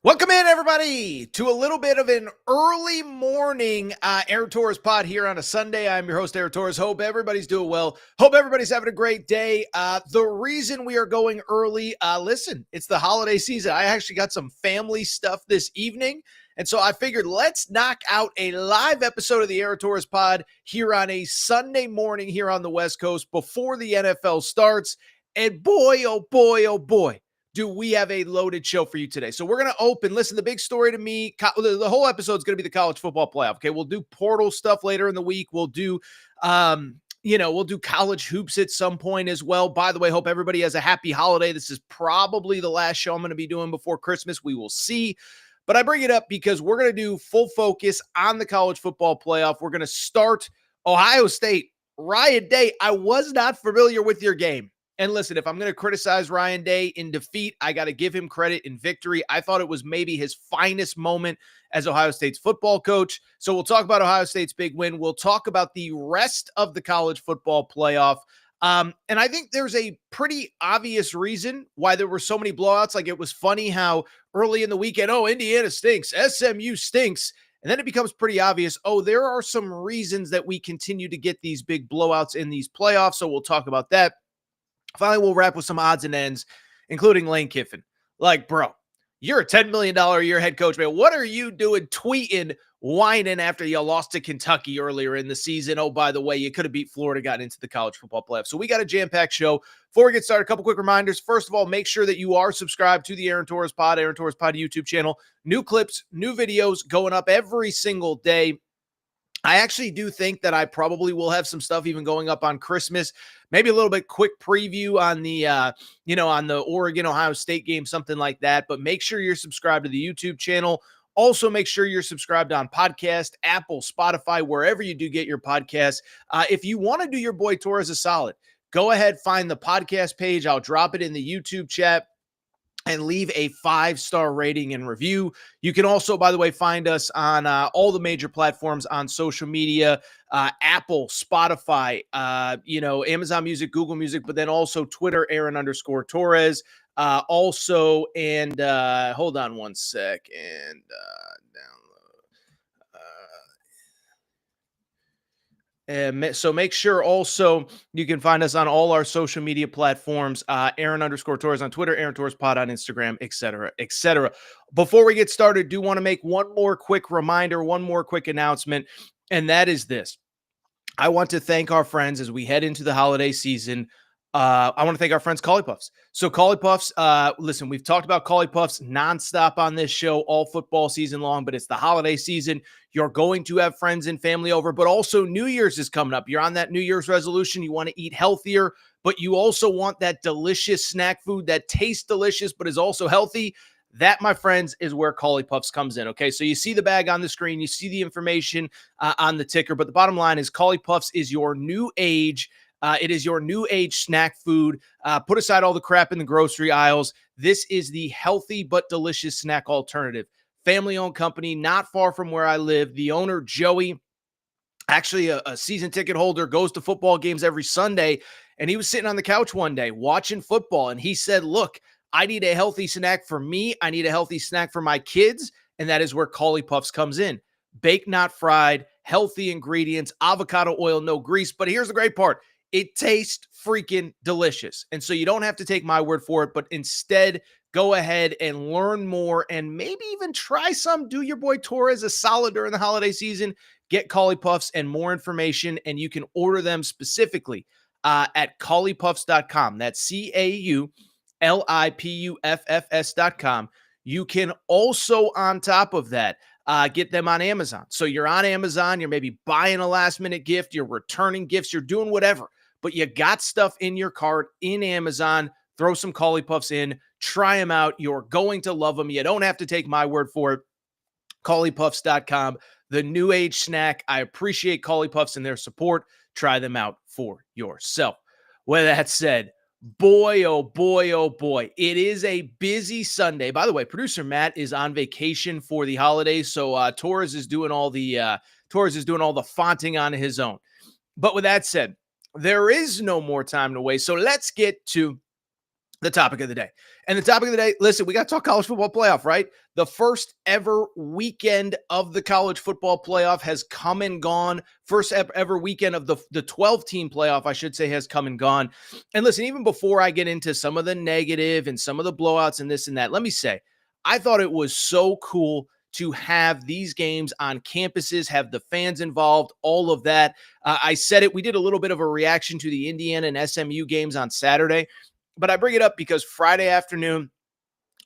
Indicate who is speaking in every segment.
Speaker 1: Welcome in, everybody, to a little bit of an early morning Aaron Torres pod here on a Sunday. I'm your host, Aaron Torres. Hope everybody's doing well. Hope everybody's having a great day. The reason we are going early, listen, it's the holiday season. I actually got some family stuff this evening, and so I figured let's knock out a live episode of the Aaron Torres pod here on a Sunday morning here on the West Coast before the NFL starts. And boy, oh boy, oh boy, do we have a loaded show for you today. So we're going to open, listen, the big story to me, the whole episode is going to be the college football playoff. Okay. We'll do portal stuff later in the week. We'll do, we'll do college hoops at some point as well. By the way, hope everybody has a happy holiday. This is probably the last show I'm going to be doing before Christmas. We will see. But I bring it up because we're going to do full focus on the college football playoff. We're going to start Ohio State. Ryan Day, I was not familiar with your game. And listen, if I'm going to criticize Ryan Day in defeat, I got to give him credit in victory. I thought it was maybe his finest moment as Ohio State's football coach. So we'll talk about Ohio State's big win. We'll talk about the rest of the college football playoff. And I think there's a pretty obvious reason why there were so many blowouts. Like, it was funny how early in the weekend, Indiana stinks, SMU stinks. And then it becomes pretty obvious, there are some reasons that we continue to get these big blowouts in these playoffs. So we'll talk about that. Finally, we'll wrap with some odds and ends, including Lane Kiffin. Like, bro, you're a $10 million a year head coach, man. What are you doing tweeting, whining after you lost to Kentucky earlier in the season? Oh, by the way, you could have beat Florida, got into the college football playoff. So we got a jam-packed show. Before we get started, a couple quick reminders. First of all, make sure that you are subscribed to the Aaron Torres Pod YouTube channel. New clips, new videos going up every single day. I actually do think that I probably will have some stuff even going up on Christmas, maybe a little bit quick preview on the, on the Oregon-Ohio State game, something like that. But make sure you're subscribed to the YouTube channel. Also, make sure you're subscribed on podcast, Apple, Spotify, wherever you do get your podcasts. If you want to do your boy Torres a solid, go ahead, find the podcast page. I'll drop it in the YouTube chat and leave a 5-star rating and review. You can also, by the way, find us on all the major platforms on social media, Apple, Spotify, Amazon Music, Google Music, but then also Twitter, Aaron_Torres. Hold on one sec and download. So make sure also you can find us on all our social media platforms, Aaron_Torres on Twitter, Aaron Torres Pod on Instagram, etc., etc. Before we get started, do want to make one more quick reminder, one more quick announcement, and that is this. I want to thank our friends as we head into the holiday season. I want to thank our friends Cauli Puffs. So Cauli Puffs, listen, we've talked about Cauli Puffs nonstop on this show all football season long, but it's the holiday season. You're going to have friends and family over, but also New Year's is coming up. You're on that New Year's resolution. You want to eat healthier, but you also want that delicious snack food that tastes delicious, but is also healthy. That, my friends, is where Cauli Puffs comes in, okay? So you see the bag on the screen. You see the information on the ticker, but the bottom line is Cauli Puffs is your new age. It is your new age snack food. Put aside all the crap in the grocery aisles. This is the healthy but delicious snack alternative. Family-owned company, not far from where I live. The owner, Joey, actually a season ticket holder, goes to football games every Sunday, and he was sitting on the couch one day watching football, and he said, look, I need a healthy snack for me. I need a healthy snack for my kids, and that is where Cauli Puffs comes in. Baked, not fried, healthy ingredients, avocado oil, no grease. But here's the great part. It tastes freaking delicious. And so you don't have to take my word for it, but instead go ahead and learn more and maybe even try some. Do your boy Torres a solid during the holiday season. Get Cauli Puffs and more information, and you can order them specifically at caulipuffs.com. That's CAULIPUFFS.com. You can also, on top of that, get them on Amazon. So you're on Amazon, you're maybe buying a last minute gift, you're returning gifts, you're doing whatever, but you got stuff in your cart in Amazon. Throw some Cauli Puffs in, try them out. You're going to love them. You don't have to take my word for it. Caulipuffs.com, the new age snack. I appreciate Cauli Puffs and their support. Try them out for yourself. With that said, boy, oh boy, oh boy. It is a busy Sunday. By the way, producer Matt is on vacation for the holidays, so Torres is doing all the fonting on his own. But with that said, there is no more time to waste. So let's get to the topic of the day. And the topic of the day, listen, we got to talk college football playoff, right? The first ever weekend of the college football playoff has come and gone. First ever weekend of the 12 team playoff, I should say, has come and gone. And listen, even before I get into some of the negative and some of the blowouts and this and that, let me say, I thought it was so cool to have these games on campuses, have the fans involved, all of that. I said it, we did a little bit of a reaction to the Indiana and SMU games on Saturday. But I bring it up because Friday afternoon,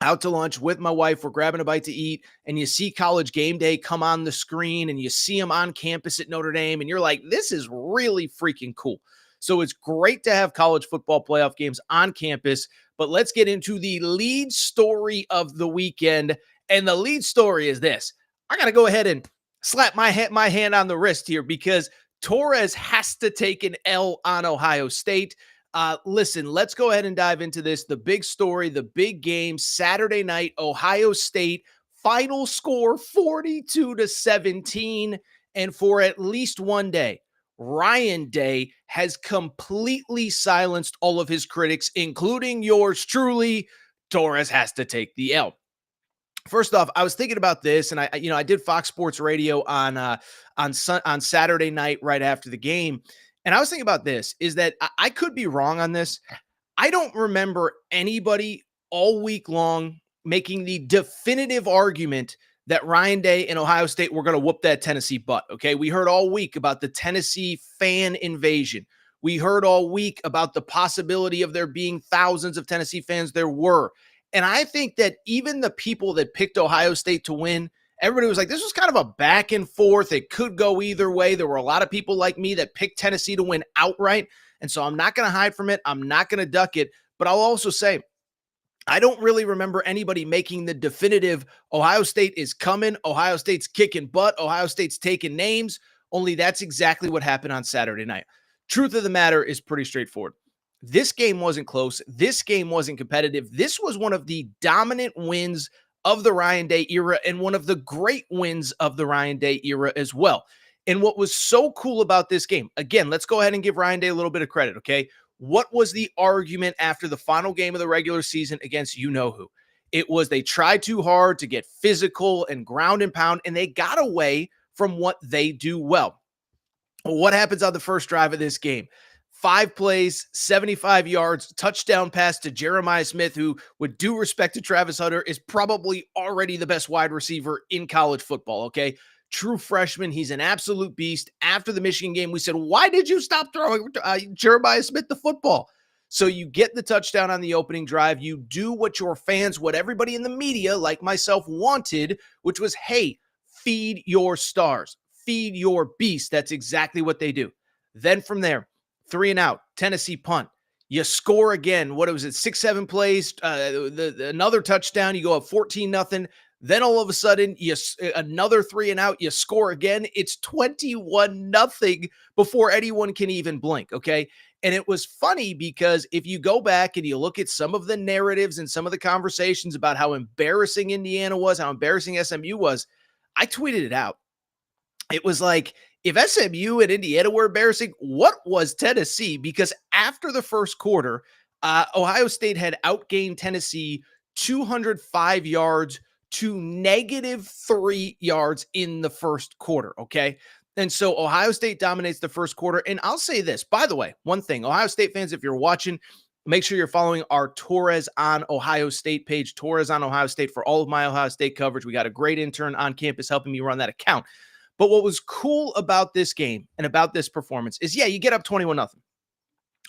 Speaker 1: out to lunch with my wife, we're grabbing a bite to eat, and you see College Game Day come on the screen, and you see them on campus at Notre Dame, and you're like, this is really freaking cool. So it's great to have college football playoff games on campus, but let's get into the lead story of the weekend, and the lead story is this. I got to go ahead and slap my hand on the wrist here because Torres has to take an L on Ohio State. Listen, let's go ahead and dive into this. The big story, the big game, Saturday night, Ohio State, final score 42-17. And for at least one day, Ryan Day has completely silenced all of his critics, including yours truly. Torres has to take the L. First off, I was thinking about this, and I did Fox Sports Radio on Saturday night right after the game. And I was thinking about this, is that I could be wrong on this. I don't remember anybody all week long making the definitive argument that Ryan Day and Ohio State were going to whoop that Tennessee butt, okay? We heard all week about the Tennessee fan invasion. We heard all week about the possibility of there being thousands of Tennessee fans. There were. And I think that even the people that picked Ohio State to win, everybody was like, this was kind of a back and forth. It could go either way. There were a lot of people like me that picked Tennessee to win outright. And so I'm not going to hide from it. I'm not going to duck it. But I'll also say, I don't really remember anybody making the definitive Ohio State is coming. Ohio State's kicking butt. Ohio State's taking names. Only that's exactly what happened on Saturday night. Truth of the matter is pretty straightforward. This game wasn't close. This game wasn't competitive. This was one of the dominant wins of the Ryan Day era and one of the great wins of the Ryan Day era as well. And what was so cool about this game, again, let's go ahead and give Ryan Day a little bit of credit, okay? What was the argument after the final game of the regular season against you-know-who? It was they tried too hard to get physical and ground and pound, and they got away from what they do well. What happens on the first drive of this game? 5 plays, 75 yards, touchdown pass to Jeremiah Smith, who, with due respect to Travis Hunter, is probably already the best wide receiver in college football, okay? True freshman. He's an absolute beast. After the Michigan game, we said, why did you stop throwing Jeremiah Smith the football? So you get the touchdown on the opening drive. You do what your fans, what everybody in the media, like myself, wanted, which was, hey, feed your stars. Feed your beast. That's exactly what they do. Then from there, 3 and out, Tennessee punt. You score again. What was it? 6-7 plays, another touchdown. You go up 14-0. Then all of a sudden, another 3 and out. You score again. It's 21-0 before anyone can even blink. Okay. And it was funny because if you go back and you look at some of the narratives and some of the conversations about how embarrassing Indiana was, how embarrassing SMU was, I tweeted it out. It was like, if SMU and Indiana were embarrassing, what was Tennessee? Because after the first quarter, Ohio State had outgained Tennessee 205 yards to -3 yards in the first quarter, okay? And so Ohio State dominates the first quarter. And I'll say this, by the way, one thing, Ohio State fans, if you're watching, make sure you're following our Torres on Ohio State page, Torres on Ohio State, for all of my Ohio State coverage. We got a great intern on campus helping me run that account. But what was cool about this game and about this performance is, yeah, you get up 21-0.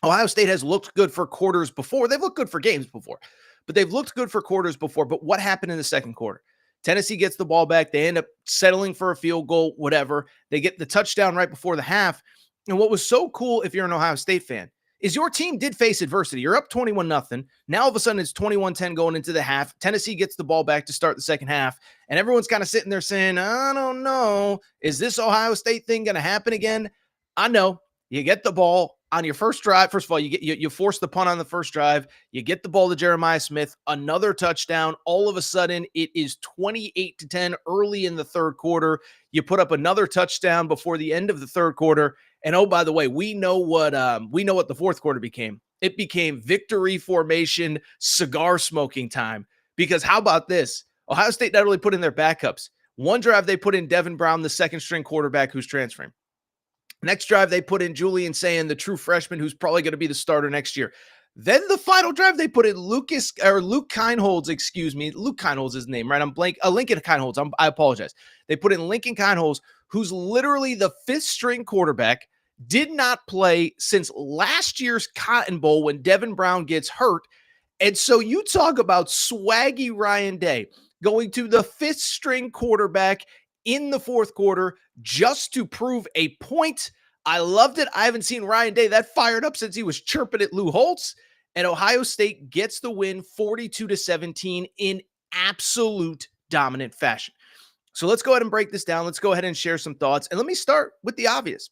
Speaker 1: Ohio State has looked good for quarters before. They've looked good for games before, but they've looked good for quarters before. But what happened in the second quarter? Tennessee gets the ball back. They end up settling for a field goal, whatever. They get the touchdown right before the half. And what was so cool, if you're an Ohio State fan, is your team did face adversity. You're up 21-0. Now all of a sudden it's 21-10 going into the half. Tennessee gets the ball back to start the second half. And everyone's kind of sitting there saying, I don't know. Is this Ohio State thing going to happen again? I know. You get the ball on your first drive. First of all, you force the punt on the first drive. You get the ball to Jeremiah Smith, another touchdown. All of a sudden, it is 28-10 early in the third quarter. You put up another touchdown before the end of the third quarter. And oh, by the way, we know what the fourth quarter became. It became victory formation, cigar smoking time. Because how about this? Ohio State not only put in their backups, one drive they put in Devin Brown, the second string quarterback who's transferring. Next drive, they put in Julian Sayin, the true freshman who's probably going to be the starter next year. Then the final drive, they put in Luke Kineholz, excuse me. Luke Kineholz is his name, right? I'm blank. Lincoln Kineholz. I apologize. They put in Lincoln Kineholz, who's literally the fifth string quarterback, did not play since last year's Cotton Bowl when Devin Brown gets hurt. And so you talk about swaggy Ryan Day going to the fifth string quarterback in the fourth quarter just to prove a point. I loved it. I haven't seen Ryan Day that fired up since he was chirping at Lou Holtz. And Ohio State gets the win 42-17 in absolute dominant fashion. So let's go ahead and break this down. Let's go ahead and share some thoughts. And let me start with the obvious.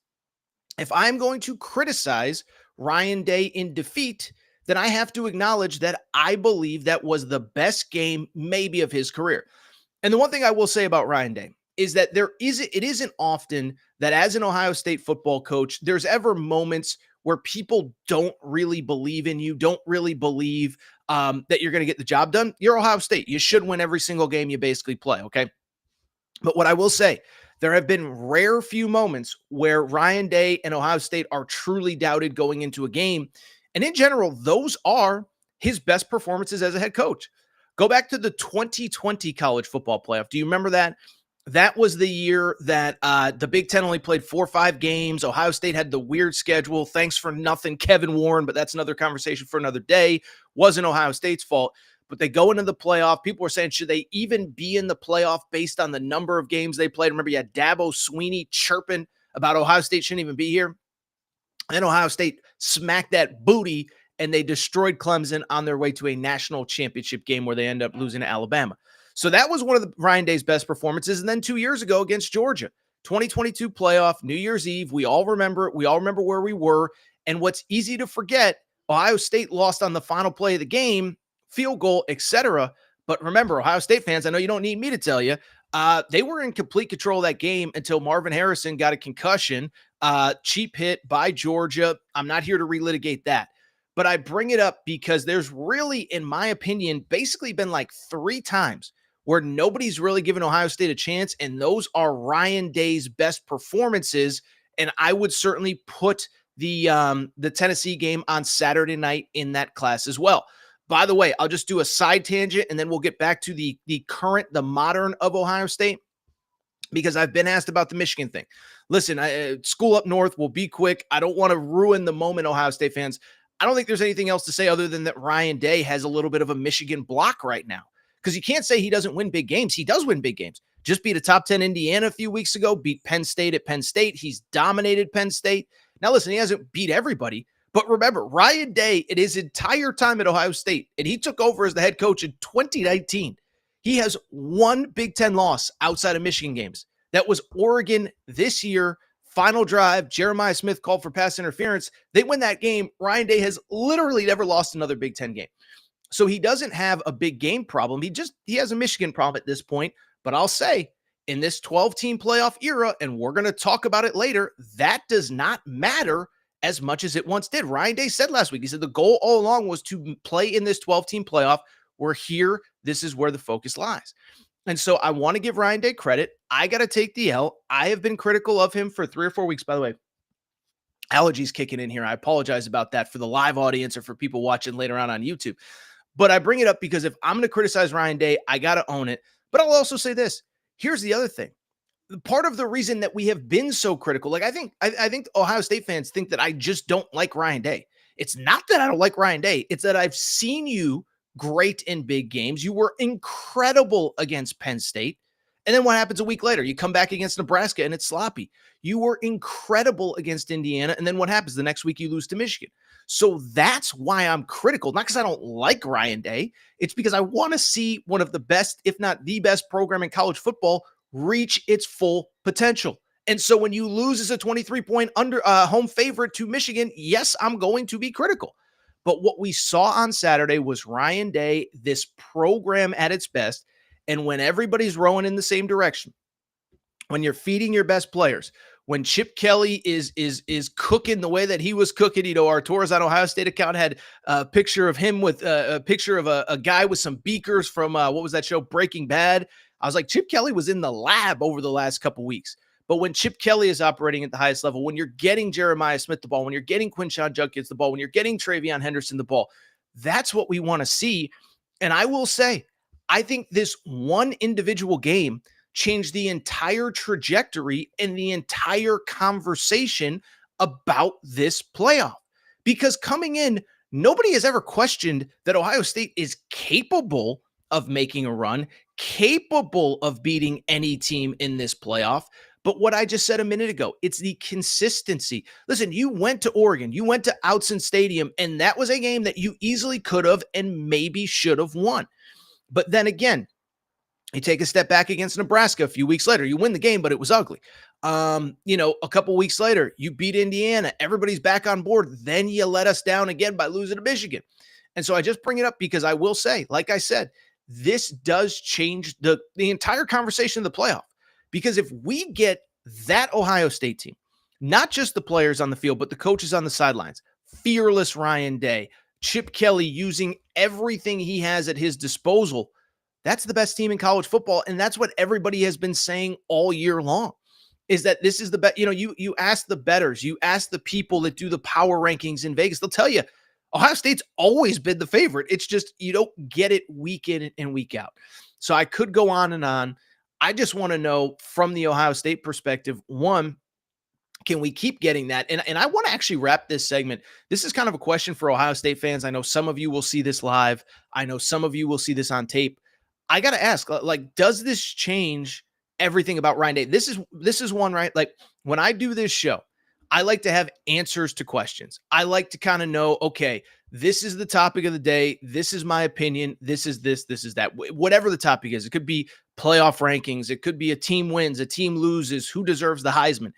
Speaker 1: If I'm going to criticize Ryan Day in defeat, then I have to acknowledge that I believe that was the best game maybe of his career. And the one thing I will say about Ryan Day is that it isn't often that as an Ohio State football coach, there's ever moments where people don't really believe in you, don't really believe that you're going to get the job done. You're Ohio State. You should win every single game you basically play, okay? But what I will say, there have been rare few moments where Ryan Day and Ohio State are truly doubted going into a game. And in general, those are his best performances as a head coach. Go back to the 2020 college football playoff. Do you remember that? That was the year that the Big Ten only played 4 or 5 games. Ohio State had the weird schedule. Thanks for nothing, Kevin Warren, but that's another conversation for another day. Wasn't Ohio State's fault. But they go into the playoff. People were saying, should they even be in the playoff based on the number of games they played? Remember, you had Dabo Sweeney chirping about Ohio State shouldn't even be here. And then Ohio State smacked that booty, and they destroyed Clemson on their way to a national championship game where they end up losing to Alabama. So that was one of the Ryan Day's best performances. And then 2 years ago against Georgia, 2022 playoff, New Year's Eve. We all remember it. We all remember where we were. And what's easy to forget, Ohio State lost on the final play of the game, field goal, etc. But remember, Ohio State fans, I know you don't need me to tell you, they were in complete control of that game until Marvin Harrison got a concussion, cheap hit by Georgia. I'm not here to relitigate that. But I bring it up because there's really, in my opinion, basically been like 3 times where nobody's really given Ohio State a chance, and those are Ryan Day's best performances. And I would certainly put the Tennessee game on Saturday night in that class as well. By the way, I'll just do a side tangent, and then we'll get back to the modern of Ohio State, because I've been asked about the Michigan thing. Listen, school up north will be quick. I don't want to ruin the moment, Ohio State fans. I don't think there's anything else to say other than that Ryan Day has a little bit of a Michigan block right now, because you can't say he doesn't win big games. He does win big games. Just beat a top 10 Indiana a few weeks ago, beat Penn State at Penn State. He's dominated Penn State. Now, listen, he hasn't beat everybody, but remember, Ryan Day, in his entire time at Ohio State, and he took over as the head coach in 2019, he has one Big Ten loss outside of Michigan games. That was Oregon this year. Final drive, Jeremiah Smith called for pass interference. They win that game. Ryan Day has literally never lost another Big Ten game. So he doesn't have a big game problem. He has a Michigan problem at this point. But I'll say, in this 12-team playoff era, and we're going to talk about it later, that does not matter as much as it once did. Ryan Day said last week, he said the goal all along was to play in this 12-team playoff. We're here. This is where the focus lies. And so I want to give Ryan Day credit. I got to take the L. I have been critical of him for 3 or 4 weeks, by the way. Allergies kicking in here. I apologize about that for the live audience or for people watching later on YouTube. But I bring it up because if I'm going to criticize Ryan Day, I got to own it. But I'll also say this. Here's the other thing. Part of the reason that we have been so critical, like I think Ohio State fans think that I just don't like Ryan Day. It's not that I don't like Ryan Day. It's that I've seen you great in big games. You were incredible against Penn State. And then what happens a week later? You come back against Nebraska and it's sloppy. You were incredible against Indiana. And then what happens? The next week you lose to Michigan. So that's why I'm critical. Not because I don't like Ryan Day. It's because I want to see one of the best, if not the best program in college football reach its full potential. And so when you lose as a 23-point home favorite to Michigan, yes, I'm going to be critical. But what we saw on Saturday was Ryan Day, this program at its best. And when everybody's rowing in the same direction, when you're feeding your best players, when Chip Kelly is cooking the way that he was cooking. Our Tours on Ohio State account had a picture of him with a picture of a guy with some beakers from what was that show, Breaking Bad. I was like, Chip Kelly was in the lab over the last couple weeks. But when Chip Kelly is operating at the highest level, when you're getting Jeremiah Smith the ball, when you're getting Quinshon Judkins the ball, when you're getting Travion Henderson the ball, that's what we want to see. And I will say, I think this one individual game changed the entire trajectory and the entire conversation about this playoff. Because coming in, nobody has ever questioned that Ohio State is capable of making a run, capable of beating any team in this playoff. But what I just said a minute ago, it's the consistency. Listen, you went to Oregon, you went to Outson Stadium, and that was a game that you easily could have and maybe should have won. But then again, you take a step back against Nebraska a few weeks later. You win the game, but it was ugly. A couple weeks later, you beat Indiana. Everybody's back on board. Then you let us down again by losing to Michigan. And so I just bring it up because I will say, like I said, this does change the entire conversation of the playoff. Because if we get that Ohio State team, not just the players on the field, but the coaches on the sidelines, fearless Ryan Day, Chip Kelly using everything he has at his disposal, that's the best team in college football. And that's what everybody has been saying all year long, is that this is the best. You ask the bettors, you ask the people that do the power rankings in Vegas, they'll tell you Ohio State's always been the favorite. It's just you don't get it week in and week out. So I could go on and on. I just want to know from the Ohio State perspective, one, can we keep getting that? And I want to actually wrap this segment. This is kind of a question for Ohio State fans. I know some of you will see this live. I know some of you will see this on tape. I got to ask, like, does this change everything about Ryan Day? This is one, right? Like, when I do this show, I like to have answers to questions. I like to kind of know, okay, this is the topic of the day. This is my opinion. This is that. Whatever the topic is, it could be playoff rankings. It could be a team wins, a team loses, who deserves the Heisman.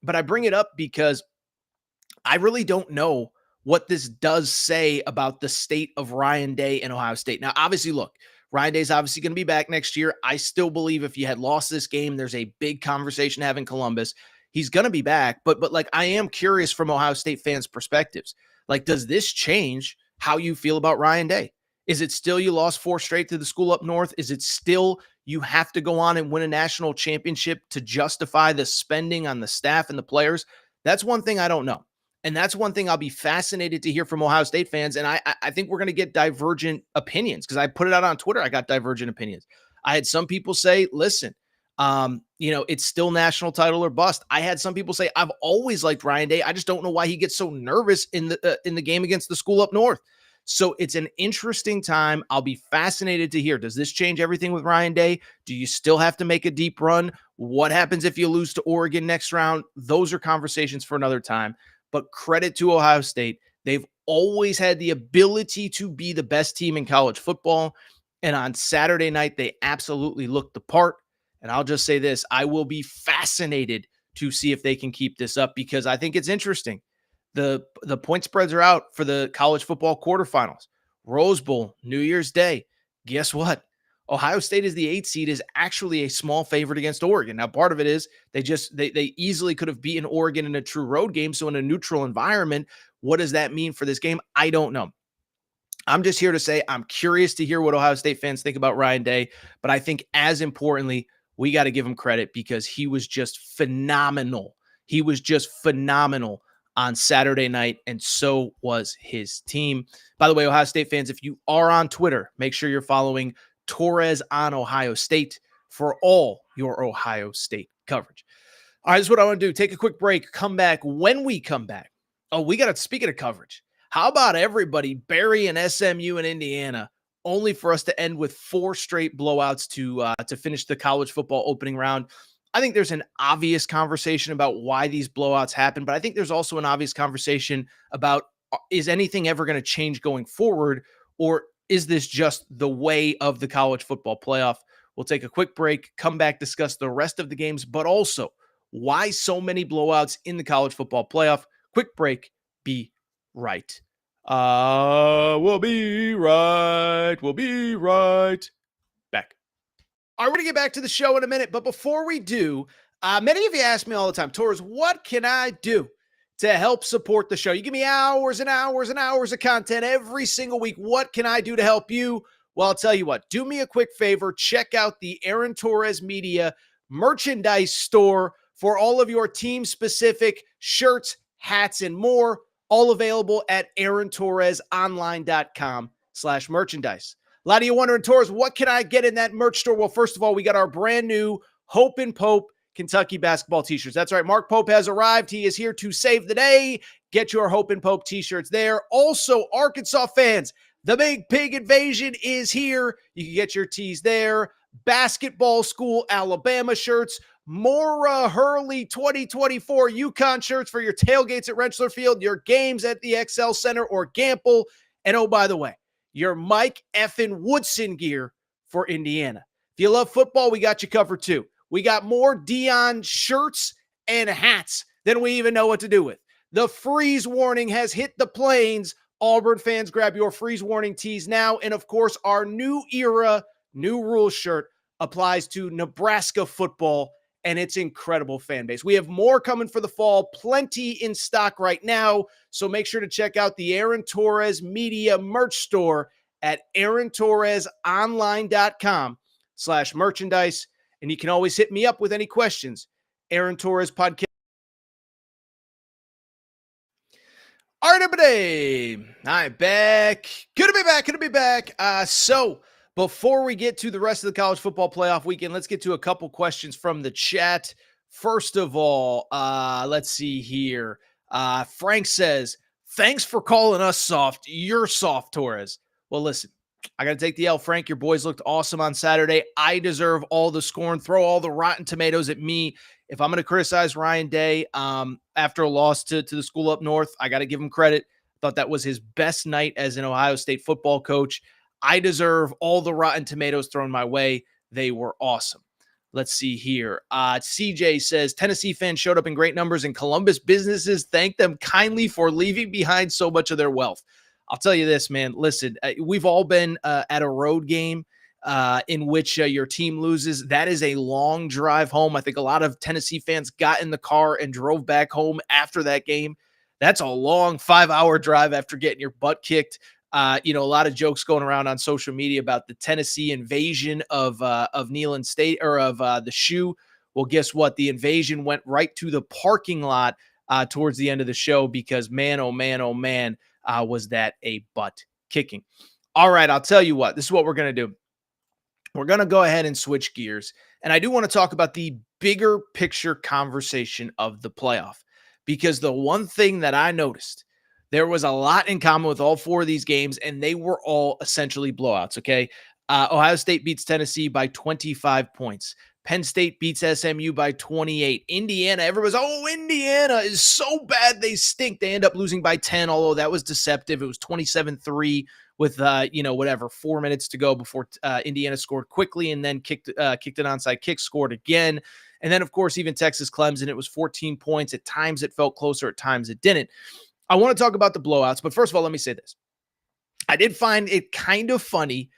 Speaker 1: But I bring it up because I really don't know what this does say about the state of Ryan Day and Ohio State. Now, obviously, look, Ryan Day's obviously going to be back next year. I still believe if you had lost this game, there's a big conversation to have in Columbus. He's going to be back, but like, I am curious from Ohio State fans' perspectives. Like, does this change how you feel about Ryan Day? Is it still you lost 4 straight to the school up north? Is it still you have to go on and win a national championship to justify the spending on the staff and the players? That's one thing I don't know. And that's one thing I'll be fascinated to hear from Ohio State fans. And I think we're going to get divergent opinions because I put it out on Twitter. I got divergent opinions. I had some people say, listen, it's still national title or bust. I had some people say, I've always liked Ryan Day. I just don't know why he gets so nervous in the game against the school up north. So it's an interesting time. I'll be fascinated to hear, does this change everything with Ryan Day? Do you still have to make a deep run? What happens if you lose to Oregon next round? Those are conversations for another time. But credit to Ohio State. They've always had the ability to be the best team in college football. And on Saturday night, they absolutely looked the part. And I'll just say this, I will be fascinated to see if they can keep this up because I think it's interesting. The point spreads are out for the college football quarterfinals. Rose Bowl, New Year's Day. Guess what? Ohio State is the 8th seed, is actually a small favorite against Oregon. Now, part of it is they easily could have beaten Oregon in a true road game. So in a neutral environment, what does that mean for this game? I don't know. I'm just here to say I'm curious to hear what Ohio State fans think about Ryan Day. But I think as importantly, we got to give him credit because he was just phenomenal. He was just phenomenal on Saturday night, and so was his team. By the way, Ohio State fans, if you are on Twitter, make sure you're following Torres on Ohio State for all your Ohio State coverage. All right, this is what I want to do. Take a quick break, come back. When we come back, we got to, speaking of coverage, how about everybody burying SMU and Indiana, only for us to end with 4 straight blowouts to finish the college football opening round? I think there's an obvious conversation about why these blowouts happen, but I think there's also an obvious conversation about, is anything ever going to change going forward, or is this just the way of the college football playoff? We'll take a quick break, come back, discuss the rest of the games, but also why so many blowouts in the college football playoff. Quick break, be right. We'll be right. We'll be right back. All right, we're going to get back to the show in a minute, but before we do, Many of you ask me all the time, Torres, what can I do to help support the show? You give me hours and hours and hours of content every single week. What can I do to help you? Well, I'll tell you what, do me a quick favor. Check out the Aaron Torres Media merchandise store for all of your team specific shirts, hats, and more. All available at aarontorresonline.com/merchandise. A lot of you wondering, Torres, what can I get in that merch store? Well, first of all, we got our brand new Hope and Pope Kentucky basketball t-shirts. That's right. Mark Pope has arrived. He is here to save the day. Get your Hope and Pope t-shirts there. Also, Arkansas fans, the Big Pig Invasion is here. You can get your tees there. Basketball School Alabama shirts. More Hurley 2024 UConn shirts for your tailgates at Rentschler Field, your games at the XL Center or Gamble. And oh, by the way, your Mike effing Woodson gear for Indiana. If you love football, we got you covered too. We got more Dion shirts and hats than we even know what to do with. The freeze warning has hit the plains. Auburn fans, grab your freeze warning tees now. And of course, our new era, new rules shirt applies to Nebraska football and its incredible fan base. We have more coming for the fall, plenty in stock right now. So make sure to check out the Aaron Torres Media merch store at aarontorresonline.com/merchandise. And you can always hit me up with any questions. Aaron Torres Podcast. All right, everybody. All right, back. Good to be back. Good to be back. So before we get to the rest of the college football playoff weekend, let's get to a couple questions from the chat. First of all, let's see here. Frank says, thanks for calling us soft. You're soft, Torres. Well, listen, I got to take the L, Frank. Your boys looked awesome on Saturday. I deserve all the scorn. Throw all the rotten tomatoes at me. If I'm going to criticize Ryan Day after a loss to the school up north, I got to give him credit. Thought that was his best night as an Ohio State football coach. I deserve all the rotten tomatoes thrown my way. They were awesome. Let's see here. CJ says, Tennessee fans showed up in great numbers and Columbus businesses thank them kindly for leaving behind so much of their wealth. I'll tell you this, man. Listen, we've all been at a road game in which your team loses. That is a long drive home. I think a lot of Tennessee fans got in the car and drove back home after that game. That's a long 5-hour drive after getting your butt kicked. A lot of jokes going around on social media about the Tennessee invasion of Neyland State or of the shoe. Well, guess what? The invasion went right to the parking lot towards the end of the show because man, oh man, oh man, was that a butt kicking. All right, I'll tell you what. This is what we're going to do. We're going to go ahead and switch gears. And I do want to talk about the bigger picture conversation of the playoff because the one thing that I noticed, there was a lot in common with all four of these games, and they were all essentially blowouts, okay? Ohio State beats Tennessee by 25 points. Penn State beats SMU by 28. Indiana, everybody's, Indiana is so bad they stink. They end up losing by 10, although that was deceptive. It was 27-3 with, 4 minutes to go before Indiana scored quickly and then kicked an onside kick, scored again. And then, of course, even Texas Clemson, it was 14 points. At times it felt closer, at times it didn't. I want to talk about the blowouts, but first of all, let me say this. I did find it kind of funny,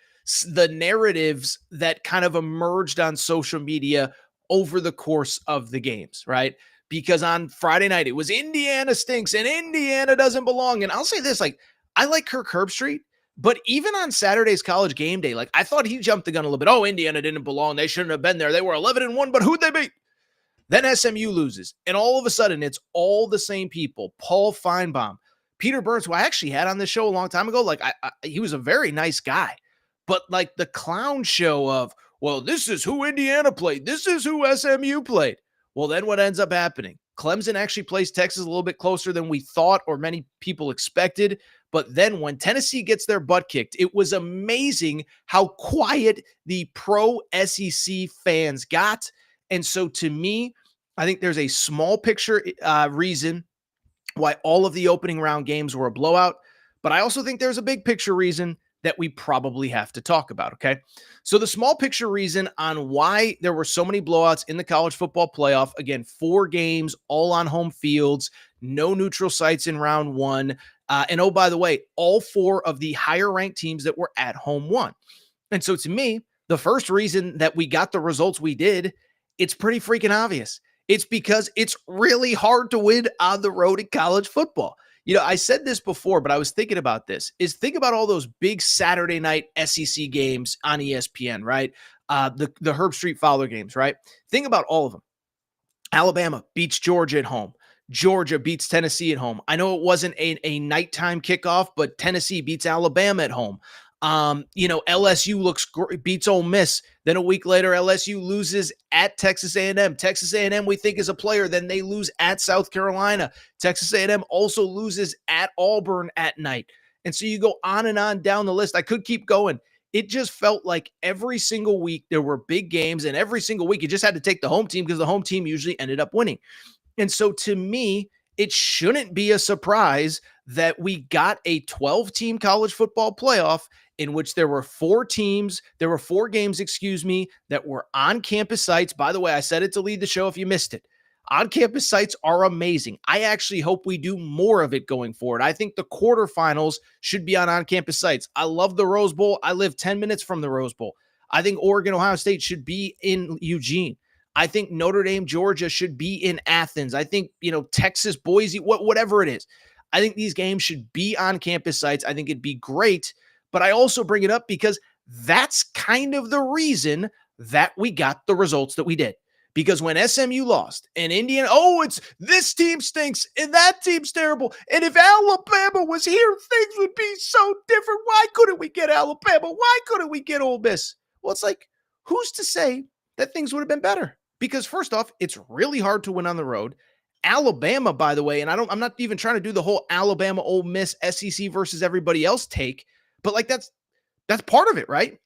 Speaker 1: the narratives that kind of emerged on social media over the course of the games, right? Because on Friday night, it was Indiana stinks and Indiana doesn't belong. And I'll say this, I like Kirk Herbstreit, but even on Saturday's College Game Day, I thought he jumped the gun a little bit. Indiana didn't belong. They shouldn't have been there. They were 11-1, but who'd they beat? Then SMU loses, and all of a sudden, it's all the same people. Paul Feinbaum, Peter Burns, who I actually had on this show a long time ago. He was a very nice guy. But the clown show of, well, this is who Indiana played. This is who SMU played. Well, then what ends up happening? Clemson actually plays Texas a little bit closer than we thought or many people expected. But then when Tennessee gets their butt kicked, it was amazing how quiet the pro SEC fans got. And so to me, I think there's a small picture reason why all of the opening round games were a blowout. But I also think there's a big picture reason that we probably have to talk about, okay? So the small picture reason on why there were so many blowouts in the college football playoff, again, 4 games, all on home fields, no neutral sites in round 1. And oh, by the way, all 4 of the higher ranked teams that were at home won. And so to me, the first reason that we got the results we did, it's pretty freaking obvious. It's because it's really hard to win on the road in college football. I said this before, but I was thinking about this. Think about all those big Saturday night SEC games on ESPN, right? The Herb Street Fowler games, right? Think about all of them. Alabama beats Georgia at home. Georgia beats Tennessee at home. I know it wasn't a nighttime kickoff, but Tennessee beats Alabama at home. LSU beats Ole Miss. Then a week later, LSU loses at Texas A&M. Texas A&M we think is a player. Then they lose at South Carolina. Texas A&M also loses at Auburn at night. And so you go on and on down the list. I could keep going. It just felt like every single week there were big games, and every single week you just had to take the home team because the home team usually ended up winning. And so to me, it shouldn't be a surprise that we got a 12-team college football playoff in which there were four games, that were on campus sites. By the way, I said it to lead the show if you missed it. On-campus sites are amazing. I actually hope we do more of it going forward. I think the quarterfinals should be on on-campus sites. I love the Rose Bowl. I live 10 minutes from the Rose Bowl. I think Oregon, Ohio State should be in Eugene. I think Notre Dame, Georgia should be in Athens. I think, Texas, Boise, whatever it is. I think these games should be on campus sites. I think it'd be great. But I also bring it up because that's kind of the reason that we got the results that we did. Because when SMU lost and Indiana, it's this team stinks and that team's terrible. And if Alabama was here, things would be so different. Why couldn't we get Alabama? Why couldn't we get Ole Miss? Well, it's like, who's to say that things would have been better? Because first off, it's really hard to win on the road. Alabama, by the way, and I'm not even trying to do the whole Alabama, Ole Miss, SEC versus everybody else take, but like that's part of it, right?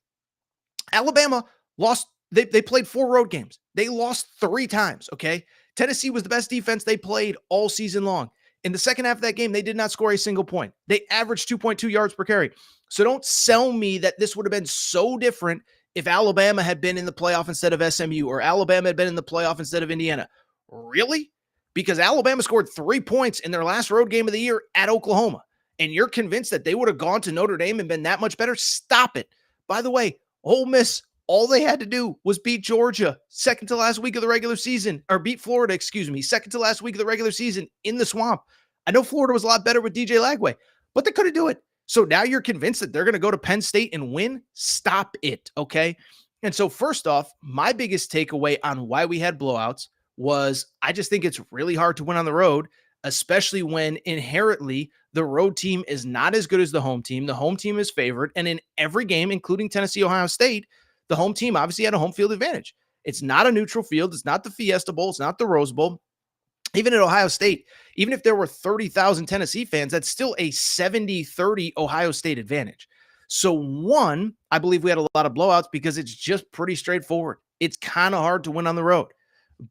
Speaker 1: Alabama lost. They played 4 road games. They lost 3 times, okay? Tennessee was the best defense they played all season long. In the second half of that game, they did not score a single point. They averaged 2.2 yards per carry. So don't sell me that this would have been so different if Alabama had been in the playoff instead of SMU, or Alabama had been in the playoff instead of Indiana. Really? Because Alabama scored 3 points in their last road game of the year at Oklahoma. And you're convinced that they would have gone to Notre Dame and been that much better? Stop it. By the way, Ole Miss, all they had to do was beat Georgia second to last week of the regular season, or beat Florida, second to last week of the regular season in the Swamp. I know Florida was a lot better with DJ Lagway, but they couldn't do it. So now you're convinced that they're going to go to Penn State and win? Stop it, okay? And so first off, my biggest takeaway on why we had blowouts was I just think it's really hard to win on the road, especially when inherently the road team is not as good as the home team. The home team is favored, and in every game, including Tennessee, Ohio State, the home team obviously had a home field advantage. It's not a neutral field. It's not the Fiesta Bowl. It's not the Rose Bowl. Even at Ohio State, even if there were 30,000 Tennessee fans, that's still a 70-30 Ohio State advantage. So one, I believe we had a lot of blowouts because it's just pretty straightforward. It's kind of hard to win on the road.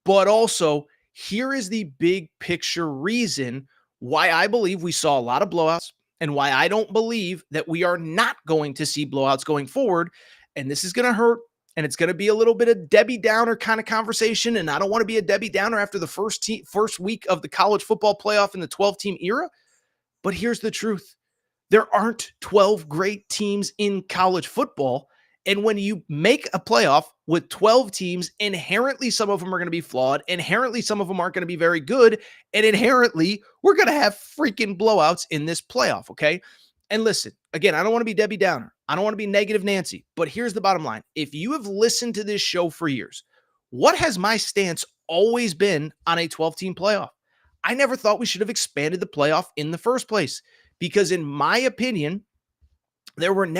Speaker 1: But also, here is the big picture reason why I believe we saw a lot of blowouts and why I don't believe that we are not going to see blowouts going forward. And this is going to hurt, and it's going to be a little bit of Debbie Downer kind of conversation, and I don't want to be a Debbie Downer after the first week of the college football playoff in the 12-team era. But here's the truth. There aren't 12 great teams in college football, and when you make a playoff with 12 teams, inherently some of them are going to be flawed, inherently some of them aren't going to be very good, and inherently we're going to have freaking blowouts in this playoff, okay? And listen, again, I don't want to be Debbie Downer. I don't want to be negative Nancy, but here's the bottom line. If you have listened to this show for years, what has my stance always been on a 12-team playoff? I never thought we should have expanded the playoff in the first place because in my opinion, most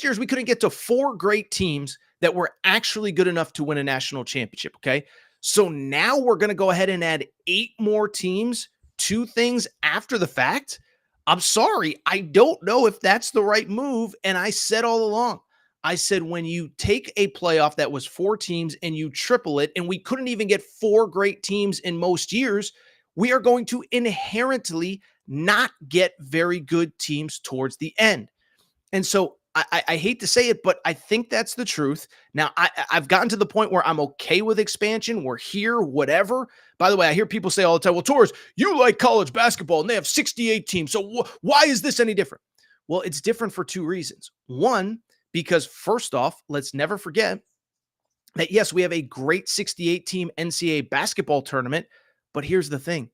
Speaker 1: years we couldn't get to 4 great teams that were actually good enough to win a national championship, okay? So now we're going to go ahead and add 8 more teams to things after the fact. I'm sorry. I don't know if that's the right move. And I said all along, I said, when you take a playoff that was 4 teams and you triple it, and we couldn't even get 4 great teams in most years, we are going to inherently not get very good teams towards the end. And so I hate to say it, but I think that's the truth. Now, I've gotten to the point where I'm okay with expansion. We're here, whatever. By the way, I hear people say all the time, well, Torres, you like college basketball and they have 68 teams. So why is this any different? Well, it's different for 2 reasons. One, because first off, let's never forget, that, yes, we have a great 68 team NCAA basketball tournament, but here's the thing.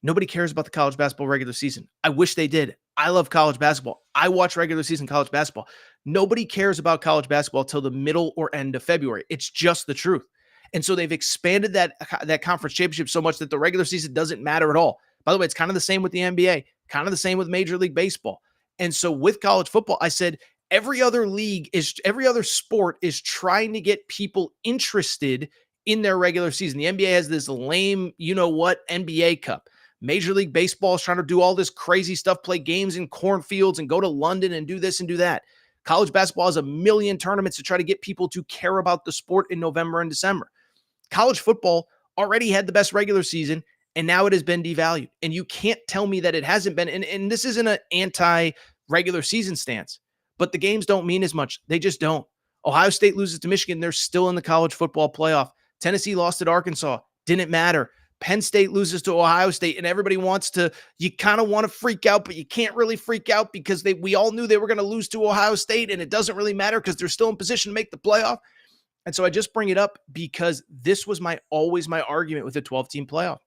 Speaker 1: Nobody cares about the college basketball regular season. I wish they did. I love college basketball. I watch regular season college basketball. Nobody cares about college basketball till the middle or end of February. It's just the truth. And so they've expanded that conference championship so much that the regular season doesn't matter at all. By the way, it's kind of the same with the NBA, kind of the same with Major League Baseball. And so with college football, I said every other sport is trying to get people interested in their regular season. The NBA has this lame, NBA Cup. Major League Baseball is trying to do all this crazy stuff, play games in cornfields and go to London and do this and do that. College basketball has a million tournaments to try to get people to care about the sport in November and December. College football already had the best regular season, and now it has been devalued. And you can't tell me that it hasn't been. And this isn't an anti-regular season stance, but the games don't mean as much. They just don't. Ohio State loses to Michigan. They're still in the college football playoff. Tennessee lost at Arkansas. Didn't matter. Penn State loses to Ohio State, and everybody you kind of want to freak out, but you can't really freak out because we all knew they were going to lose to Ohio State, and it doesn't really matter because they're still in position to make the playoff. And so I just bring it up because this was always my argument with the 12-team playoff.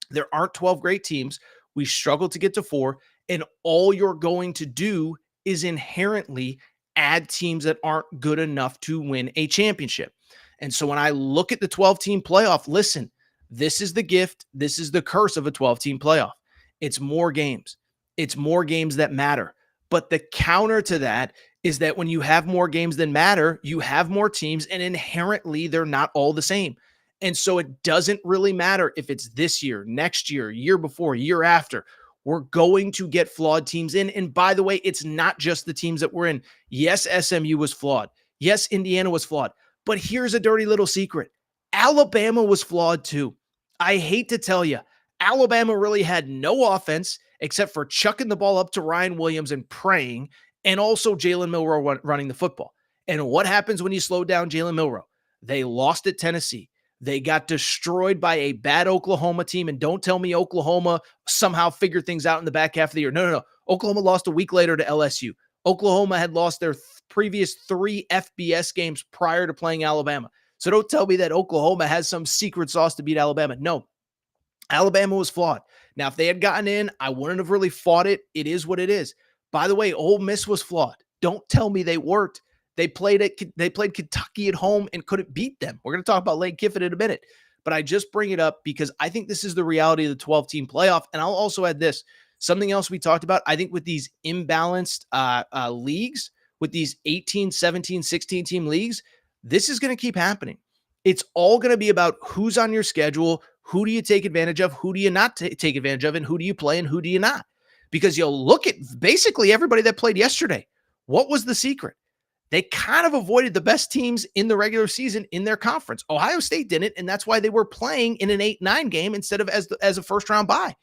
Speaker 1: There aren't 12 great teams. We struggle to get to 4, and all you're going to do is inherently add teams that aren't good enough to win a championship. And so when I look at the 12-team playoff, listen, this is the gift. This is the curse of a 12-team playoff. It's more games. It's more games that matter. But the counter to that is that when you have more games than matter, you have more teams, and inherently they're not all the same. And so it doesn't really matter if it's this year, next year, year before, year after. We're going to get flawed teams in. And by the way, it's not just the teams that we're in. Yes, SMU was flawed. Yes, Indiana was flawed. But here's a dirty little secret. Alabama was flawed too. I hate to tell you, Alabama really had no offense except for chucking the ball up to Ryan Williams and praying, and also Jalen Milroe running the football. And what happens when you slow down Jalen Milroe? They lost at Tennessee. They got destroyed by a bad Oklahoma team. And don't tell me Oklahoma somehow figured things out in the back half of the year. No. Oklahoma lost a week later to LSU. Oklahoma had lost their previous 3 FBS games prior to playing Alabama. So don't tell me that Oklahoma has some secret sauce to beat Alabama. No, Alabama was flawed. Now, if they had gotten in, I wouldn't have really fought it. It is what it is. By the way, Ole Miss was flawed. Don't tell me they weren't. They played Kentucky at home and couldn't beat them. We're going to talk about Lane Kiffin in a minute. But I just bring it up because I think this is the reality of the 12-team playoff. And I'll also add this. Something else we talked about, I think with these imbalanced leagues, with these 18, 17, 16-team leagues, this is going to keep happening. It's all going to be about who's on your schedule, who do you take advantage of, who do you not take advantage of, and who do you play and who do you not? Because you'll look at basically everybody that played yesterday. What was the secret? They kind of avoided the best teams in the regular season in their conference. Ohio State didn't, and that's why they were playing in an 8-9 game instead of as a first-round bye.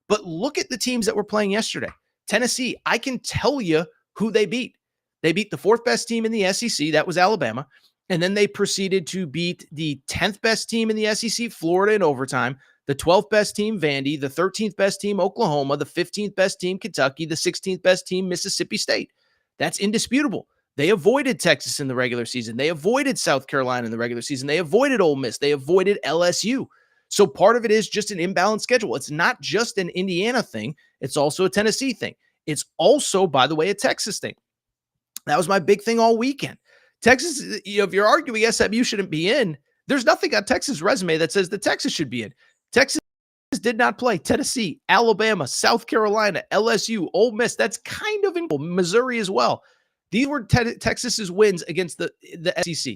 Speaker 1: But look at the teams that were playing yesterday. Tennessee, I can tell you who they beat. They beat the 4th best team in the SEC. That was Alabama. And then they proceeded to beat the 10th best team in the SEC, Florida, in overtime, the 12th best team, Vandy, the 13th best team, Oklahoma, the 15th best team, Kentucky, the 16th best team, Mississippi State. That's indisputable. They avoided Texas in the regular season. They avoided South Carolina in the regular season. They avoided Ole Miss. They avoided LSU. So part of it is just an imbalanced schedule. It's not just an Indiana thing. It's also a Tennessee thing. It's also, by the way, a Texas thing. That was my big thing all weekend. Texas, if you're arguing SMU shouldn't be in, there's nothing on Texas' resume that says that Texas should be in. Texas did not play Tennessee, Alabama, South Carolina, LSU, Ole Miss. That's kind of in Missouri as well. These were Texas's wins against the SEC.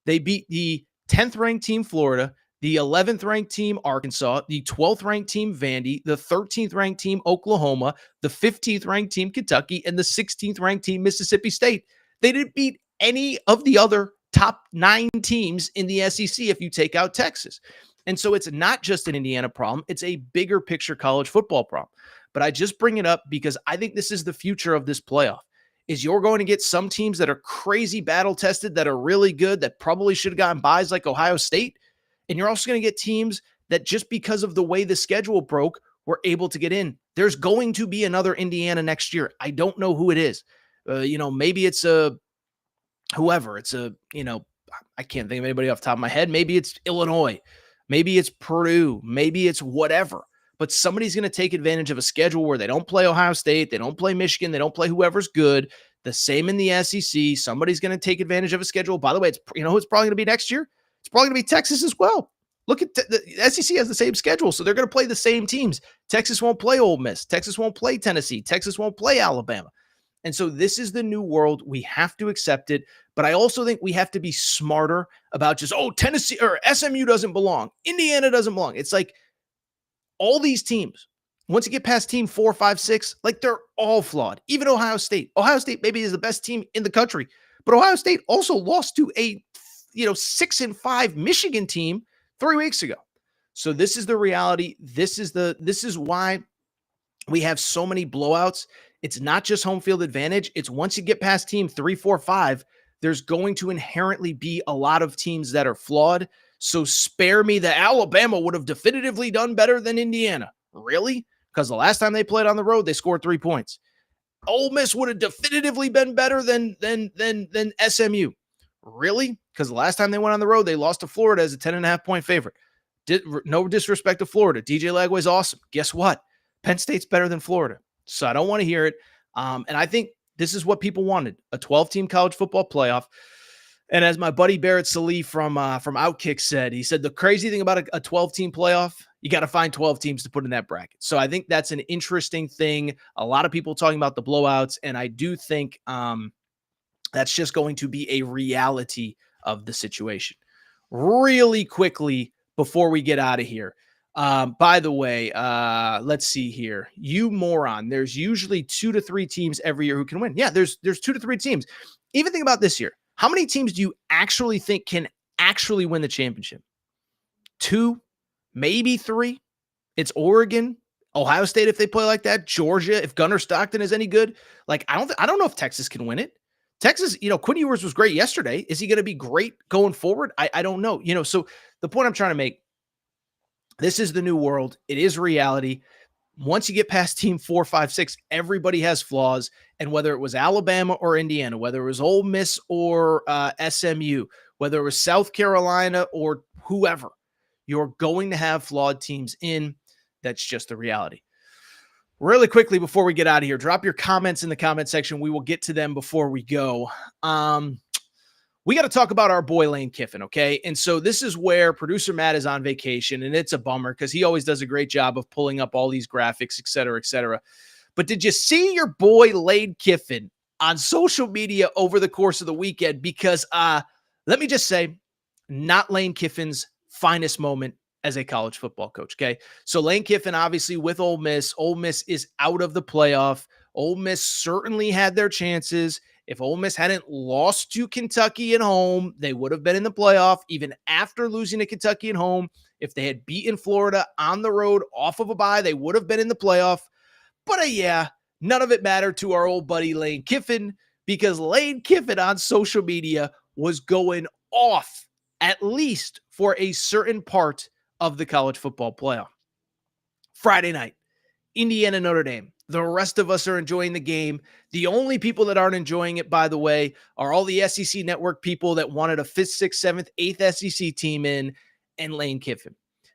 Speaker 1: They beat the 10th ranked team, Florida, the 11th ranked team, Arkansas, the 12th ranked team, Vandy, the 13th ranked team, Oklahoma, the 15th ranked team, Kentucky, and the 16th ranked team, Mississippi State. They didn't beat any of the other top 9 teams in the SEC if you take out Texas. And so it's not just an Indiana problem. It's a bigger picture college football problem. But I just bring it up because I think this is the future of this playoff. Is you're going to get some teams that are crazy battle tested, that are really good, that probably should have gotten buys like Ohio State. And you're also going to get teams that just because of the way the schedule broke were able to get in. There's going to be another Indiana next year. I don't know who it is. Maybe it's whoever. It's I can't think of anybody off the top of my head. Maybe it's Illinois. Maybe it's Purdue. Maybe it's whatever. But somebody's going to take advantage of a schedule where they don't play Ohio State. They don't play Michigan. They don't play whoever's good. The same in the SEC. Somebody's going to take advantage of a schedule. By the way, it's who it's probably going to be next year? It's probably going to be Texas as well. Look at the SEC has the same schedule, so they're going to play the same teams. Texas won't play Ole Miss. Texas won't play Tennessee. Texas won't play Alabama. And so this is the new world. We have to accept it. But I also think we have to be smarter about just, Tennessee or SMU doesn't belong. Indiana doesn't belong. It's like all these teams, once you get past team 4, 5, 6, like they're all flawed. Even Ohio State. Ohio State maybe is the best team in the country. But Ohio State also lost to a 6-5 Michigan team 3 weeks ago. So this is the reality. This is why we have so many blowouts. It's not just home field advantage. It's once you get past team 3, 4, 5, there's going to inherently be a lot of teams that are flawed. So spare me that Alabama would have definitively done better than Indiana. Really? Because the last time they played on the road, they scored 3 points. Ole Miss would have definitively been better than SMU. Really? Because the last time they went on the road, they lost to Florida as a 10.5-point favorite. No disrespect to Florida. DJ Lagway's awesome. Guess what? Penn State's better than Florida. So I don't want to hear it. And I think this is what people wanted, a 12-team college football playoff. And as my buddy Barrett Salih from Outkick said, he said the crazy thing about a 12-team playoff, you got to find 12 teams to put in that bracket. So I think that's an interesting thing. A lot of people talking about the blowouts, and I do think that's just going to be a reality of the situation. Really quickly before we get out of here. By the way, let's see here. You moron. There's usually 2 to 3 teams every year who can win. Yeah, there's 2 to 3 teams. Even think about this year. How many teams do you actually think can actually win the championship? 2, maybe 3. It's Oregon, Ohio State if they play like that, Georgia if Gunnar Stockton is any good. Like I don't know if Texas can win it. Texas, Quinn Ewers was great yesterday. Is he going to be great going forward? I don't know. So the point I'm trying to make, this is the new world. It is reality. Once you get past team 4, 5, 6, everybody has flaws. And whether it was Alabama or Indiana, whether it was Ole Miss or SMU, whether it was South Carolina or whoever, you're going to have flawed teams in. That's just the reality. Really quickly before we get out of here, drop your comments in the comment section. We will get to them before we go. We got to talk about our boy Lane Kiffin, okay? And so this is where producer Matt is on vacation, and it's a bummer because he always does a great job of pulling up all these graphics, et cetera, et cetera. But did you see your boy Lane Kiffin on social media over the course of the weekend? Because let me just say, not Lane Kiffin's finest moment as a college football coach, okay? So Lane Kiffin, obviously, with Ole Miss. Ole Miss is out of the playoff. Ole Miss certainly had their chances. If Ole Miss hadn't lost to Kentucky at home, they would have been in the playoff. Even after losing to Kentucky at home, if they had beaten Florida on the road off of a bye, they would have been in the playoff. But yeah, none of it mattered to our old buddy Lane Kiffin because Lane Kiffin on social media was going off, at least for a certain part of the college football playoff. Friday night, Indiana, Notre Dame. The rest of us are enjoying the game. The only people that aren't enjoying it, by the way, are all the SEC network people that wanted a 5th, 6th, 7th, 8th SEC team in and Lane Kiffin.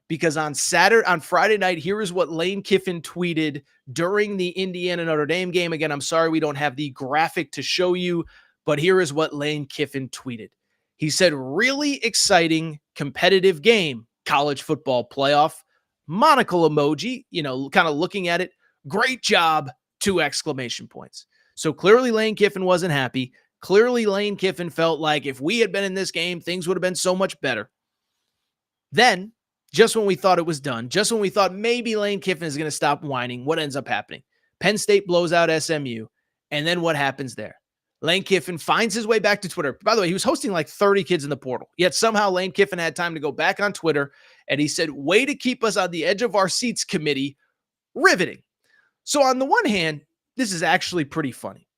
Speaker 1: Because on Friday night, here is what Lane Kiffin tweeted during the Indiana Notre Dame game. Again, I'm sorry we don't have the graphic to show you, but here is what Lane Kiffin tweeted. He said, really exciting, competitive game, college football playoff. Monocle emoji, kind of looking at it. Great job, 2 exclamation points. So clearly Lane Kiffin wasn't happy. Clearly Lane Kiffin felt like if we had been in this game, things would have been so much better. Then, just when we thought it was done, just when we thought maybe Lane Kiffin is going to stop whining, what ends up happening? Penn State blows out SMU. And then what happens there? Lane Kiffin finds his way back to Twitter. By the way, he was hosting like 30 kids in the portal. Yet somehow Lane Kiffin had time to go back on Twitter. And he said, way to keep us on the edge of our seats, committee. Riveting. So on the one hand, this is actually pretty funny.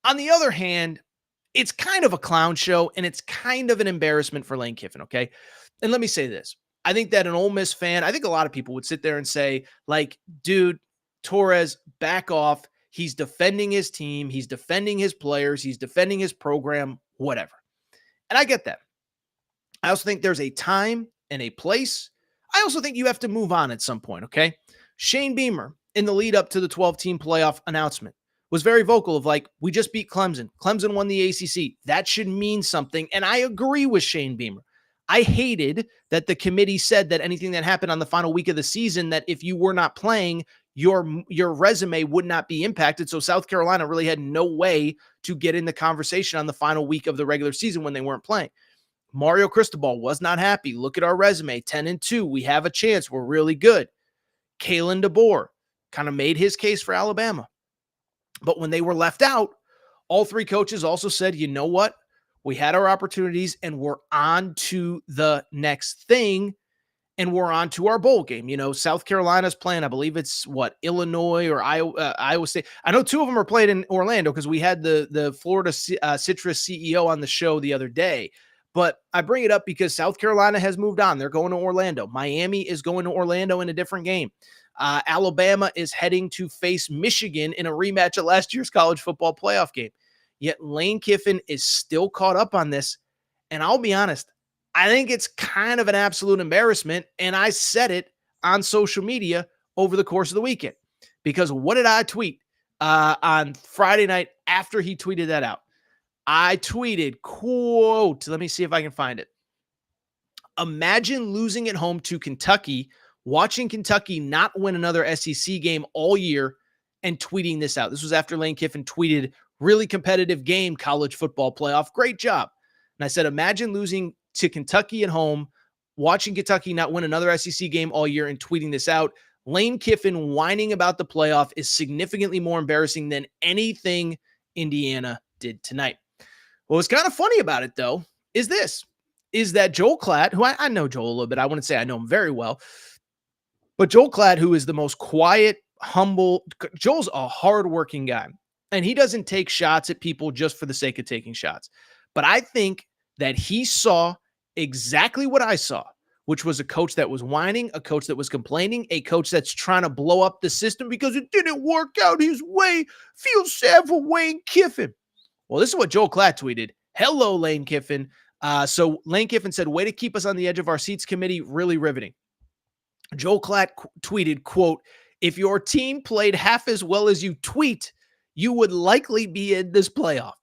Speaker 1: On the other hand, it's kind of a clown show and it's kind of an embarrassment for Lane Kiffin, okay? And let me say this. I think that an Ole Miss fan, I think a lot of people would sit there and say, like, dude, Torres, back off. He's defending his team. He's defending his players. He's defending his program, whatever. And I get that. I also think there's a time and a place. I also think you have to move on at some point, okay? Shane Beamer, in the lead up to the 12-team playoff announcement, was very vocal of like, we just beat Clemson. Clemson won the ACC. That should mean something. And I agree with Shane Beamer. I hated that the committee said that anything that happened on the final week of the season, that if you were not playing, your resume would not be impacted. So South Carolina really had no way to get in the conversation on the final week of the regular season when they weren't playing. Mario Cristobal was not happy. Look at our resume, 10-2. We have a chance. We're really good. Kalen DeBoer kind of made his case for Alabama. But when they were left out, all three coaches also said, you know what? We had our opportunities and we're on to the next thing. And we're on to our bowl game. You know, South Carolina's playing, I believe it's Illinois or Iowa State. I know two of them are playing in Orlando because we had the Florida Citrus CEO on the show the other day. But I bring it up because South Carolina has moved on. They're going to Orlando. Miami is going to Orlando in a different game. Alabama is heading to face Michigan in a rematch of last year's college football playoff game. Yet Lane Kiffin is still caught up on this. And I'll be honest, I think it's kind of an absolute embarrassment. And I said it on social media over the course of the weekend. Because what did I tweet on Friday night after he tweeted that out? I tweeted, quote, let me see if I can find it. Imagine losing at home to Kentucky, watching Kentucky not win another SEC game all year, and tweeting this out. This was after Lane Kiffin tweeted, really competitive game, college football playoff. Great job. And I said, imagine losing to Kentucky at home, watching Kentucky not win another SEC game all year, and tweeting this out. Lane Kiffin whining about the playoff is significantly more embarrassing than anything Indiana did tonight. What's kind of funny about it, though, is that Joel Klatt, who I know Joel a little bit. I wouldn't say I know him very well. But Joel Klatt, who is the most quiet, humble, Joel's a hardworking guy. And he doesn't take shots at people just for the sake of taking shots. But I think that he saw exactly what I saw, which was a coach that was whining, a coach that was complaining, a coach that's trying to blow up the system because it didn't work out his way. Feel sad for Lane Kiffin. Well, this is what Joel Klatt tweeted. Hello, Lane Kiffin. So Lane Kiffin said, way to keep us on the edge of our seats, committee. Really riveting. Joel Klatt tweeted, quote, if your team played half as well as you tweet, you would likely be in this playoff.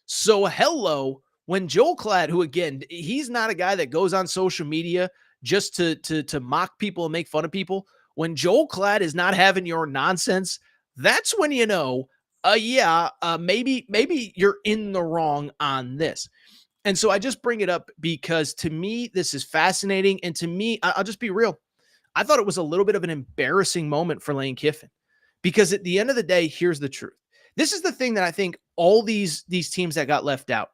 Speaker 1: So hello, when Joel Klatt, who again, he's not a guy that goes on social media just to mock people and make fun of people. When Joel Klatt is not having your nonsense, that's when you know, maybe you're in the wrong on this. And so I just bring it up because to me, this is fascinating. And to me, I'll just be real. I thought it was a little bit of an embarrassing moment for Lane Kiffin because at the end of the day, here's the truth. This is the thing that I think all these teams that got left out,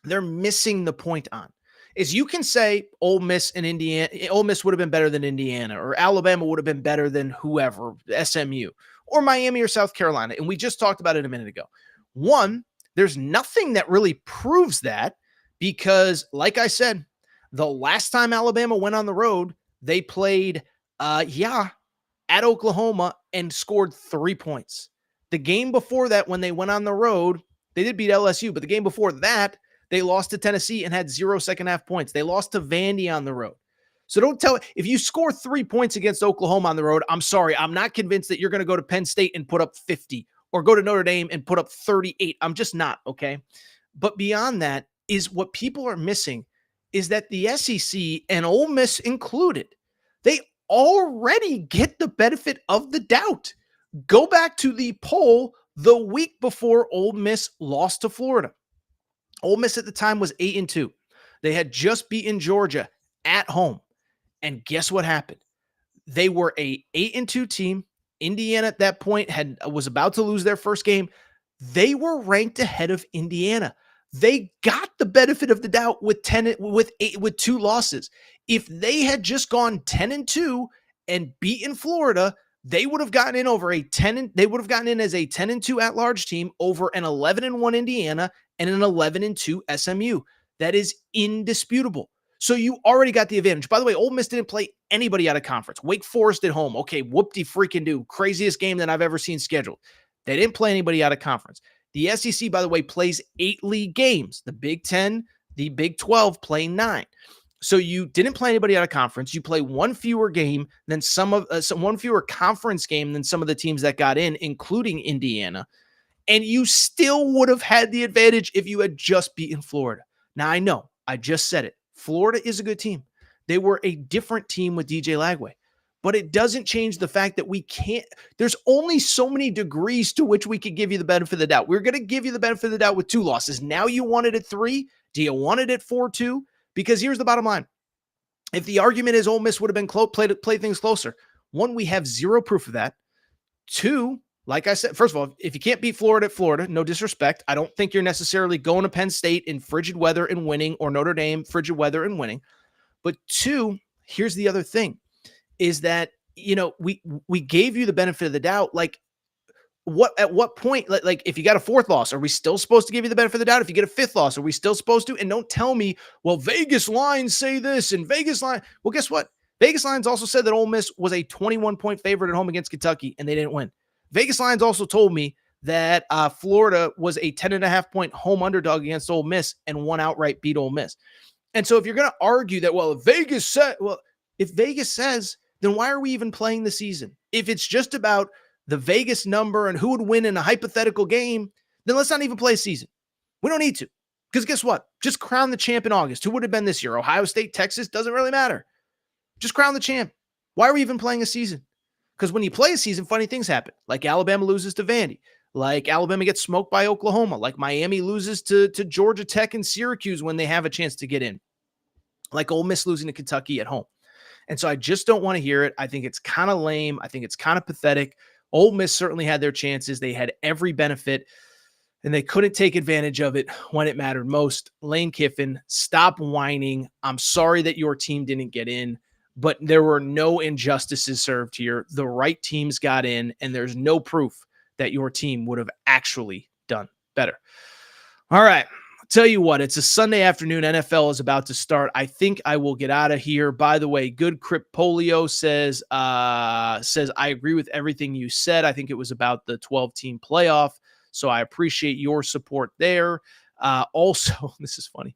Speaker 1: they're missing the point on. Is you can say Ole Miss and Indiana, Ole Miss would have been better than Indiana, or Alabama would have been better than whoever, SMU, or Miami or South Carolina. And we just talked about it a minute ago. One, there's nothing that really proves that because, like I said, the last time Alabama went on the road, they played, at Oklahoma and scored 3 points. The game before that, when they went on the road, they did beat LSU, but the game before that, they lost to Tennessee and had 0 second half points. They lost to Vandy on the road. So don't tell, if you score 3 points against Oklahoma on the road, I'm sorry, I'm not convinced that you're going to go to Penn State and put up 50 or go to Notre Dame and put up 38. I'm just not, okay? But beyond that is what people are missing is that the SEC and Ole Miss included, they already get the benefit of the doubt. Go back to the poll the week before Ole Miss lost to Florida. Ole Miss at the time was 8-2. They had just beaten Georgia at home. And guess what happened? They were a 8-2 team. Indiana at that point was about to lose their first game. They were ranked ahead of Indiana. They got the benefit of the doubt with 2 losses. If they had just gone 10-2 and beaten Florida, they would have gotten in they would have gotten in as a 10-2 at-large team over an 11-1 Indiana and an 11-2 SMU. That is indisputable. So you already got the advantage. By the way, Ole Miss didn't play anybody out of conference. Wake Forest at home. Okay, whoop-de-freaking-do. Craziest game that I've ever seen scheduled. They didn't play anybody out of conference. The SEC, by the way, plays 8 league games. The Big Ten, the Big 12 playing 9. So you didn't play anybody out of conference. You play one fewer game than one fewer conference game than some of the teams that got in, including Indiana. And you still would have had the advantage if you had just beaten Florida. Now, I know, I just said it. Florida is a good team. They were a different team with DJ Lagway. But it doesn't change the fact that we can't, there's only so many degrees to which we could give you the benefit of the doubt. We're going to give you the benefit of the doubt with 2 losses. Now you want it at 3? Do you want it at 4-2? Because here's the bottom line. If the argument is Ole Miss would have been played things closer, 1, we have zero proof of that. 2, like I said, first of all, if you can't beat Florida at Florida, no disrespect, I don't think you're necessarily going to Penn State in frigid weather and winning, or Notre Dame, frigid weather and winning. But 2, here's the other thing, is that, we gave you the benefit of the doubt. Like, at what point, like if you got a 4th loss, are we still supposed to give you the benefit of the doubt? If you get a 5th loss, are we still supposed to? And don't tell me, well, Vegas lines say this and Vegas line. Well, guess what? Vegas lines also said that Ole Miss was a 21-point favorite at home against Kentucky, and they didn't win. Vegas lines also told me that Florida was a 10.5-point home underdog against Ole Miss and won outright, beat Ole Miss. And so if you're going to argue that, well, if Vegas says, then why are we even playing the season? If it's just about the Vegas number and who would win in a hypothetical game, then let's not even play a season. We don't need to. Because guess what? Just crown the champ in August. Who would have been this year? Ohio State, Texas? Doesn't really matter. Just crown the champ. Why are we even playing a season? Because when you play a season, funny things happen. Like Alabama loses to Vandy. Like Alabama gets smoked by Oklahoma. Like Miami loses to Georgia Tech and Syracuse when they have a chance to get in. Like Ole Miss losing to Kentucky at home. And so I just don't want to hear it. I think it's kind of lame. I think it's kind of pathetic. Ole Miss certainly had their chances. They had every benefit, and they couldn't take advantage of it when it mattered most. Lane Kiffin, stop whining. I'm sorry that your team didn't get in, but there were no injustices served here. The right teams got in, and there's no proof that your team would have actually done better. All right. Tell you what, it's a Sunday afternoon. NFL is about to start. I think I will get out of here. By the way, Good Crypt Polio says, I agree with everything you said. I think it was about the 12-team playoff. So I appreciate your support there. Also, this is funny.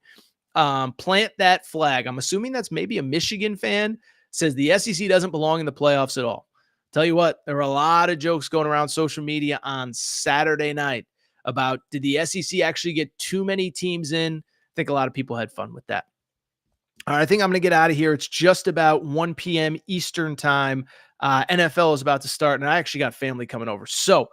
Speaker 1: Plant that flag. I'm assuming that's maybe a Michigan fan. Says the SEC doesn't belong in the playoffs at all. Tell you what, there were a lot of jokes going around social media on Saturday night about, did the SEC actually get too many teams in? I think a lot of people had fun with that. All right, I think I'm going to get out of here. It's just about 1 p.m. Eastern time. NFL is about to start, and I actually got family coming over. So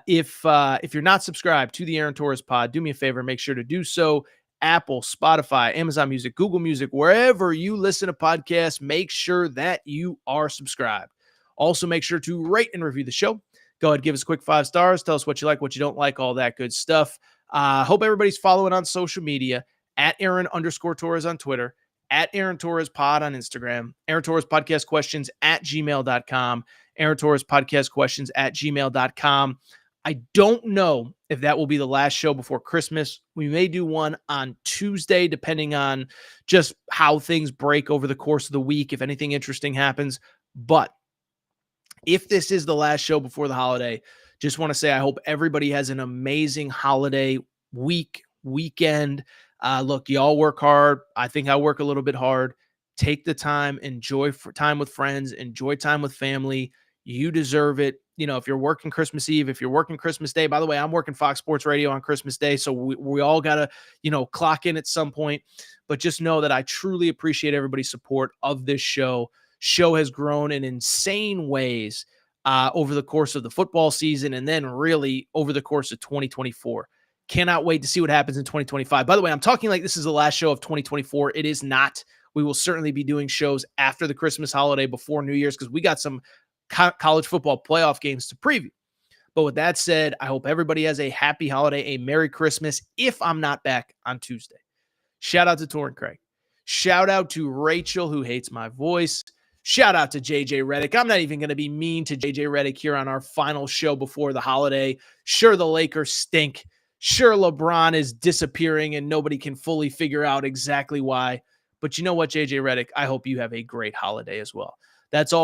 Speaker 1: if you're not subscribed to the Aaron Torres pod, do me a favor, make sure to do so. Apple, Spotify, Amazon Music, Google Music, wherever you listen to podcasts, make sure that you are subscribed. Also, make sure to rate and review the show. Go ahead, give us a quick 5 stars. Tell us what you like, what you don't like, all that good stuff. Hope everybody's following on social media, at Aaron_Torres on Twitter, at Aaron Torres Pod on Instagram, Aaron Torres Podcast Questions at gmail.com, Aaron Torres Podcast Questions at gmail.com. I don't know if that will be the last show before Christmas. We may do one on Tuesday, depending on just how things break over the course of the week, if anything interesting happens. But if this is the last show before the holiday, just want to say I hope everybody has an amazing holiday weekend. Look, y'all work hard. I think I work a little bit hard. Take the time, enjoy time with friends, enjoy time with family. You deserve it. If you're working Christmas Eve, if you're working Christmas Day, by the way, I'm working Fox Sports Radio on Christmas Day, so we all got to, clock in at some point. But just know that I truly appreciate everybody's support of this show. Show has grown in insane ways over the course of the football season, and then really over the course of 2024. Cannot wait to see what happens in 2025. By the way, I'm talking like this is the last show of 2024. It is not. We will certainly be doing shows after the Christmas holiday, before New Year's, because we got some college football playoff games to preview. But with that said, I hope everybody has a happy holiday, a Merry Christmas, if I'm not back on Tuesday. Shout out to Torrin Craig. Shout out to Rachel, who hates my voice. Shout out to JJ Redick. I'm not even going to be mean to JJ Redick here on our final show before the holiday. Sure, the Lakers stink. Sure, LeBron is disappearing and nobody can fully figure out exactly why. But you know what, JJ Redick? I hope you have a great holiday as well. That's all.